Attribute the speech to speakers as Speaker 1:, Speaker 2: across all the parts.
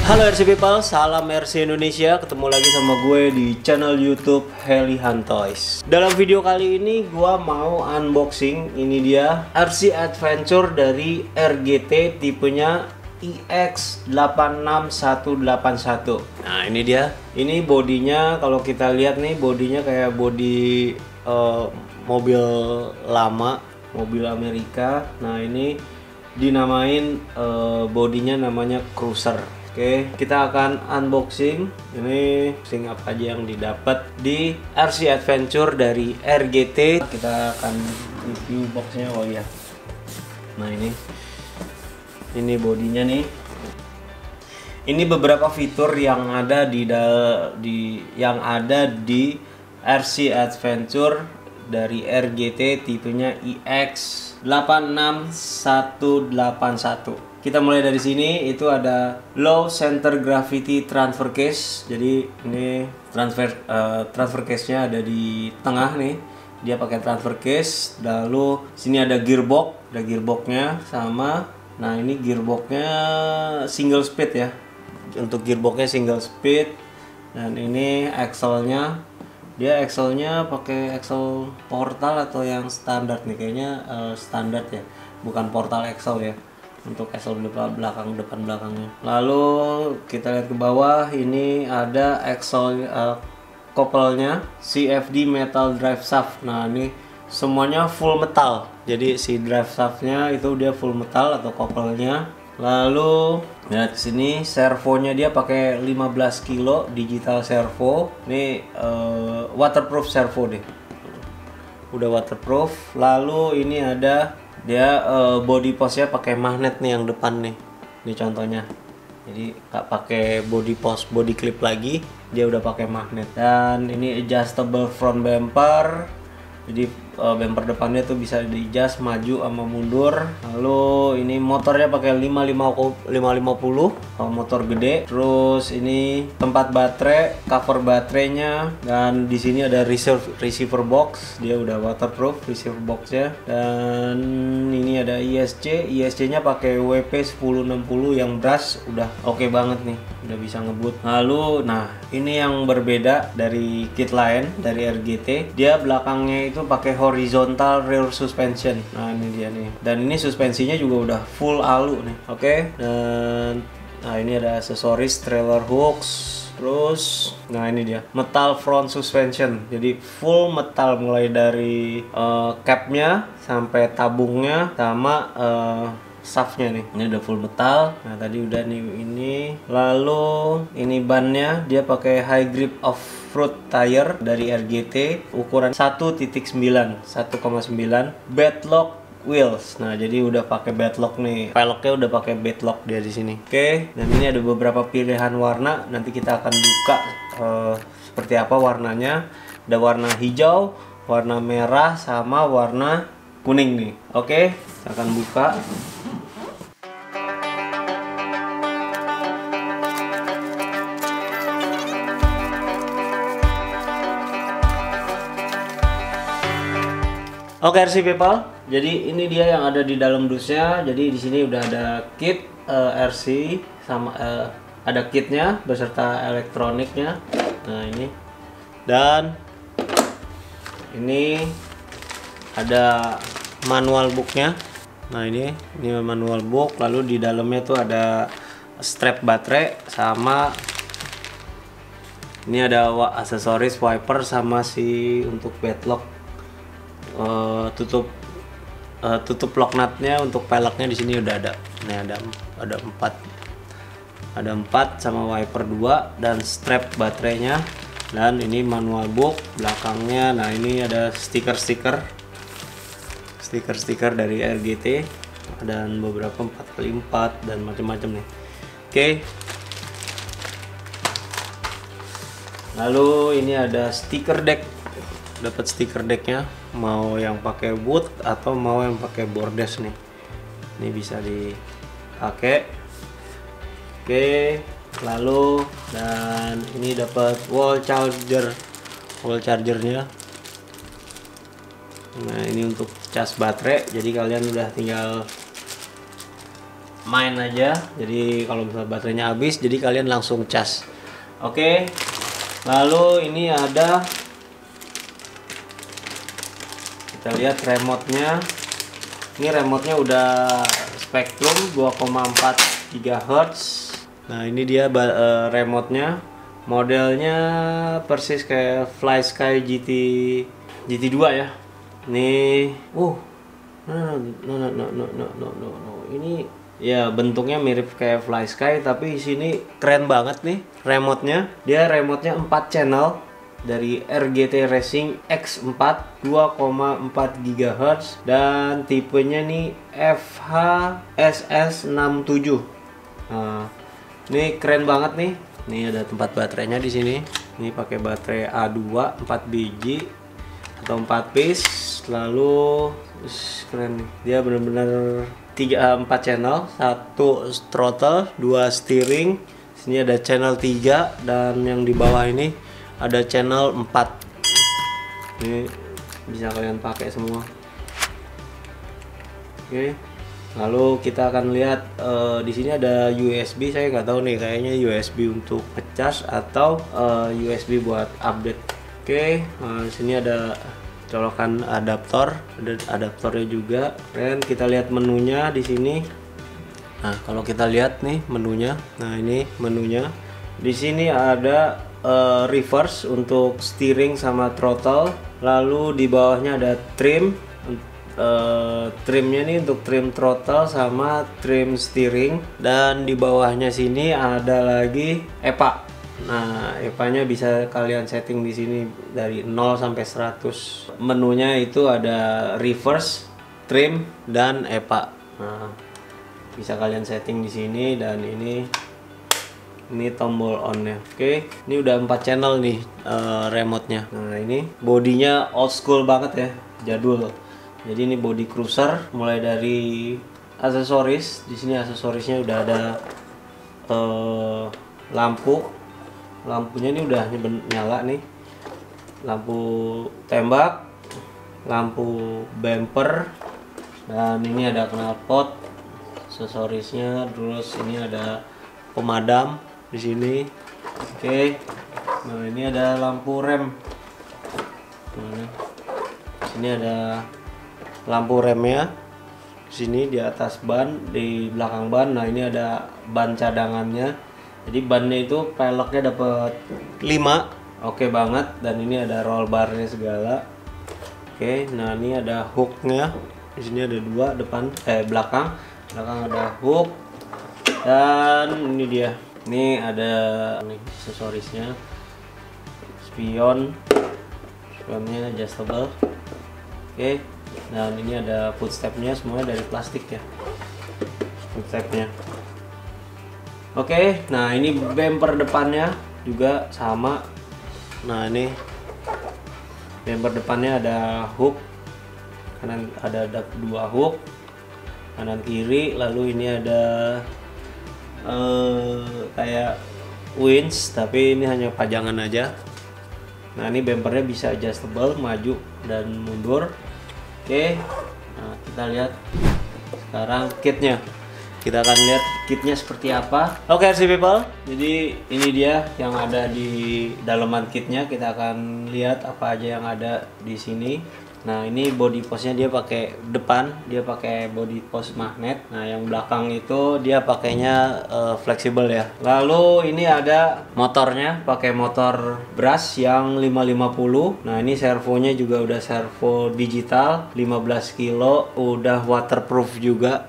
Speaker 1: Halo RC People, salam RC Indonesia. Ketemu lagi sama gue di channel YouTube Helihan Toys. Dalam video kali ini gue mau unboxing. Ini dia RC Adventure dari RGT, tipenya EX86181. Nah ini dia. Ini bodinya, kalau kita lihat nih, bodinya kayak bodi mobil lama, mobil Amerika. Nah ini dinamain bodinya namanya Cruiser. Oke, kita akan unboxing. Ini unboxing apa aja yang didapat di RC Adventure dari RGT. Kita akan review boxnya. Oh ya, nah ini bodinya nih. Ini beberapa fitur yang ada di RC Adventure dari RGT, tipenya EX86181. Kita mulai dari sini. Itu ada low center gravity transfer case. Jadi ini transfer case-nya ada di tengah nih. Dia pakai transfer case. Lalu sini ada gearbox, gearboxnya sama. Nah ini gearboxnya single speed ya. Untuk gearboxnya single speed. Dan ini axle-nya. Dia axle-nya pakai axle portal atau yang standar nih, kayaknya standar ya, bukan portal axle ya. Untuk axle depan belakangnya. Lalu kita lihat ke bawah, ini ada axle couple-nya CFD metal drive shaft. Nah ini semuanya full metal, jadi si drive shaft-nya itu dia full metal atau couple-nya. Lalu lihat sini, servonya dia pakai 15 kilo digital servo. Ini waterproof servo deh, udah waterproof. Lalu ini ada dia body post-nya pakai magnet nih yang depan nih. Ini contohnya. Jadi nggak pakai body post, body clip lagi, dia udah pakai magnet. Dan ini adjustable front bumper. Jadi bumper depannya tuh bisa di-adjust maju sama mundur. Lalu ini motornya pakai 550 motor gede. Terus ini tempat baterai, cover baterainya, dan di sini ada receiver box. Dia udah waterproof receiver boxnya. Dan ini ada ISC-nya pakai WP1060 yang brush, udah oke banget nih, udah bisa ngebut. Lalu nah ini yang berbeda dari kit lain dari RGT, dia belakangnya itu pakai horizontal rear suspension. Nah ini dia nih, dan ini suspensinya juga udah full alu nih. Oke. Dan nah ini ada aksesoris trailer hooks. Terus nah ini dia metal front suspension, jadi full metal mulai dari capnya sampai tabungnya sama shaftnya nih. Ini udah full metal. Nah tadi udah nih ini. Lalu ini bannya dia pakai high grip off-road tire dari RGT, ukuran 1.9 bedlock wheels. Nah jadi udah pakai bedlock nih, peleknya udah pakai bedlock dia di sini. Oke. Dan ini ada beberapa pilihan warna, nanti kita akan buka seperti apa warnanya. Ada warna hijau, warna merah, sama warna kuning nih. Oke, kita akan buka. Oke RC People, jadi ini dia yang ada di dalam dusnya. Jadi di sini udah ada kit RC sama ada kitnya beserta elektroniknya. Nah ini, dan ini ada manual booknya. Nah ini manual book. Lalu di dalamnya tuh ada strap baterai sama ini ada aksesoris wiper sama si untuk bedlock tutup lock nutnya untuk peleknya di sini udah ada. Nih ada 4 sama wiper 2 dan strap baterainya, dan ini manual book belakangnya. Nah ini ada stiker dari RGT dan beberapa 4x4 dan macam-macam nih. Oke. Lalu ini ada stiker deck, dapat stiker decknya, mau yang pakai wood atau mau yang pakai bordes nih, ini bisa dipakai. Oke, lalu dan ini dapat wall chargernya. Nah ini untuk cas baterai, jadi kalian udah tinggal main aja. Jadi kalau misalnya baterainya habis, jadi kalian langsung cas. Oke, lalu ini ada, kita lihat remote-nya. Ini remote-nya udah Spektrum 2,4 GHz. Nah ini dia remote-nya, modelnya persis kayak FlySky GT2 ya. Nih, no. Ini ya bentuknya mirip kayak FlySky, tapi di sini keren banget nih remote-nya. Dia remote-nya 4 channel dari RGT Racing X4 2,4 GHz dan tipenya nih FHSS67. Nah, ini keren banget nih. Ini ada tempat baterainya di sini. Ini pakai baterai A2 4 biji atau 4 piece. Lalu keren nih. Dia benar-benar 4 channel, 1 throttle, 2 steering. Sini ada channel 3 dan yang di bawah ini ada channel 4. Ini bisa kalian pakai semua. Oke. Lalu kita akan lihat di sini ada USB. Saya nggak tahu nih, kayaknya USB untuk ngecas atau USB buat update. Oke, di sini ada colokan adaptor, ada adaptornya juga. Dan kita lihat menunya di sini. Nah, kalau kita lihat nih menunya. Nah, ini menunya. Di sini ada reverse untuk steering sama throttle. Lalu di bawahnya ada trim. Trimnya nih untuk trim throttle sama trim steering, dan di bawahnya sini ada lagi EPA. Nah, EPA-nya bisa kalian setting di sini dari 0 sampai 100. Menunya itu ada reverse, trim, dan EPA. Nah, bisa kalian setting di sini, dan ini tombol on-nya. Oke, ini udah 4 channel nih remote-nya. Nah, ini bodinya old school banget ya, jadul. Jadi ini body cruiser, mulai dari aksesoris. Di sini aksesorisnya udah ada lampunya ini udah nyala nih, lampu tembak, lampu bumper, dan ini ada knalpot aksesorisnya. Terus ini ada pemadam di sini. Oke, nah ini ada lampu rem. Nah, di sini ada lampu remnya. Di sini di atas ban, di belakang ban. Nah ini ada ban cadangannya. Jadi bannya itu peleknya dapat 5, oke banget. Dan ini ada roll barnya segala. Oke, nah ini ada hooknya. Di sini ada 2, belakang ada hook. Dan ini dia. Ini ada aksesorisnya, spionnya adjustable. Oke. Dan ini ada footstepnya, semuanya dari plastik ya, footstepnya. Oke, nah ini bumper depannya juga sama. Nah ini bumper depannya ada hook, kanan ada 2 hook, kanan kiri. Lalu ini ada kayak winch, tapi ini hanya pajangan aja. Nah ini bumpernya bisa adjustable, maju dan mundur. Oke, nah kita lihat sekarang kitnya. Kita akan lihat kitnya seperti apa. Oke, RC people, jadi ini dia yang ada di dalaman kitnya. Kita akan lihat apa aja yang ada di sini. Nah ini body postnya dia pakai depan, dia pakai body post magnet. Nah yang belakang itu dia pakainya fleksibel ya. Lalu ini ada motornya, pakai motor brush yang 550. Nah ini servonya juga udah servo digital, 15 kilo, udah waterproof juga,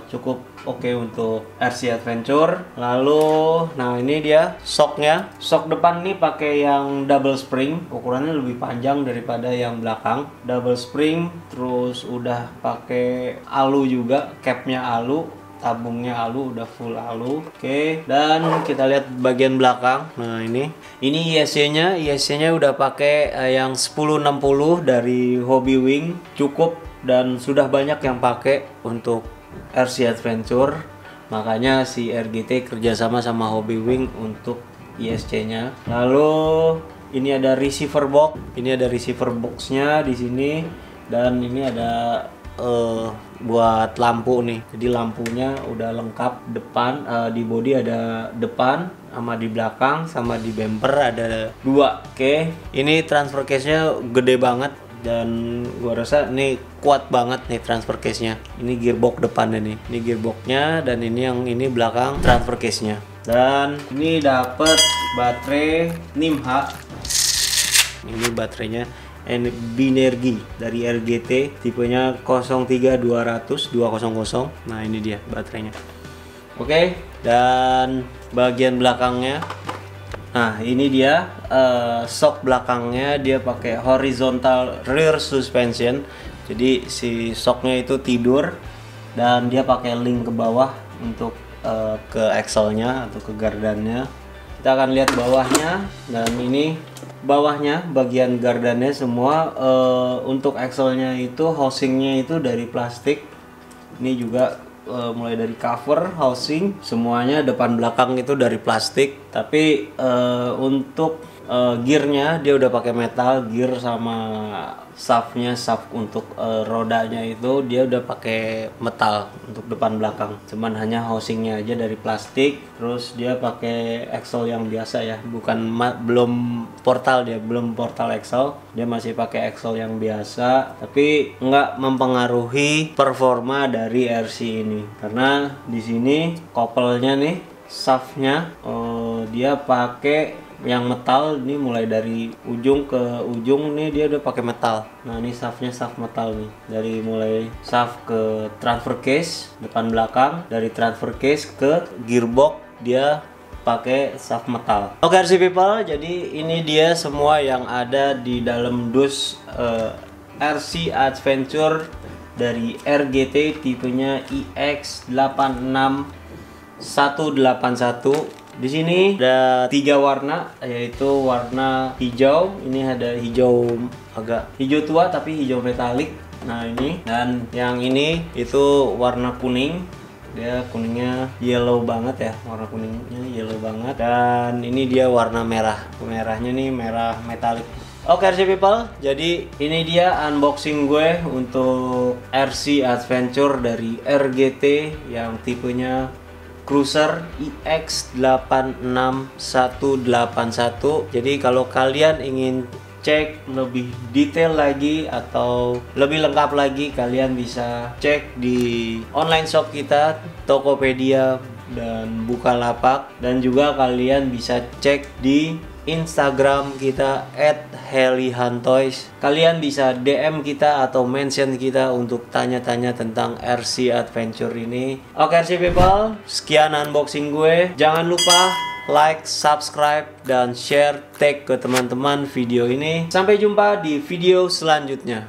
Speaker 1: cukup oke untuk RC Adventure. Lalu, nah ini dia shocknya. Shock depan nih pakai yang double spring, ukurannya lebih panjang daripada yang belakang. Double spring, terus udah pakai alu juga, capnya alu, tabungnya alu, udah full alu. Oke, dan kita lihat bagian belakang. Nah ini ISC-nya udah pakai yang 1060 dari Hobbywing, cukup dan sudah banyak yang pakai untuk RC Adventure, makanya si RGT kerjasama sama Hobbywing untuk ISC-nya. Lalu ini ada receiver box, boxnya di sini, dan ini ada buat lampu nih. Jadi lampunya udah lengkap depan, di body ada depan sama di belakang, sama di bumper ada dua. Oke, ini transfer case-nya gede banget. Dan gua rasa ini kuat banget nih transfer case-nya. Ini gearbox depannya nih. Ini gearboxnya, dan ini yang ini belakang transfer case-nya. Dan ini dapat baterai NIMH. Ini baterainya Binergy dari RGT, tipenya 03200. Nah, ini dia baterainya. Oke, dan bagian belakangnya. Nah ini dia shock belakangnya, dia pakai horizontal rear suspension. Jadi si shocknya itu tidur dan dia pakai link ke bawah untuk ke axle-nya atau ke gardannya. Kita akan lihat bawahnya, dan ini bawahnya bagian gardannya semua untuk axle-nya itu housing-nya itu dari plastik. Ini juga mulai dari cover, housing, semuanya depan belakang itu dari plastik. Tapi untuk gearnya dia udah pakai metal gear, sama shaftnya, shaft untuk rodanya itu dia udah pakai metal untuk depan belakang. Cuman hanya housingnya aja dari plastik. Terus dia pakai axle yang biasa ya, belum portal axle. Dia masih pakai axle yang biasa, tapi nggak mempengaruhi performa dari RC ini, karena di sini couple-nya nih, shaftnya dia pakai yang metal. Ini mulai dari ujung ke ujung nih dia udah pakai metal. Nah ini shaftnya shaft metal nih, dari mulai shaft ke transfer case depan belakang, dari transfer case ke gearbox dia pakai shaft metal. Oke RC people, jadi ini dia semua yang ada di dalam dus RC Adventure dari RGT, tipenya EX86181. Di sini ada 3 warna, yaitu warna hijau. Ini ada hijau, agak hijau tua tapi hijau metalik. Nah ini, dan yang ini itu warna kuning. Dia kuningnya yellow banget ya, warna kuningnya yellow banget. Dan ini dia warna merah. Merahnya nih merah metalik. Oke RC people, jadi ini dia unboxing gue untuk RC Adventure dari RGT yang tipenya Cruiser EX86181. Jadi kalau kalian ingin cek lebih detail lagi atau lebih lengkap lagi, kalian bisa cek di online shop kita, Tokopedia dan Bukalapak, dan juga kalian bisa cek di Instagram kita @helihantoys. Kalian bisa DM kita atau mention kita untuk tanya-tanya tentang RC Adventure ini. Oke RC people, sekian unboxing gue. Jangan lupa like, subscribe, dan share, tag ke teman-teman video ini. Sampai jumpa di video selanjutnya.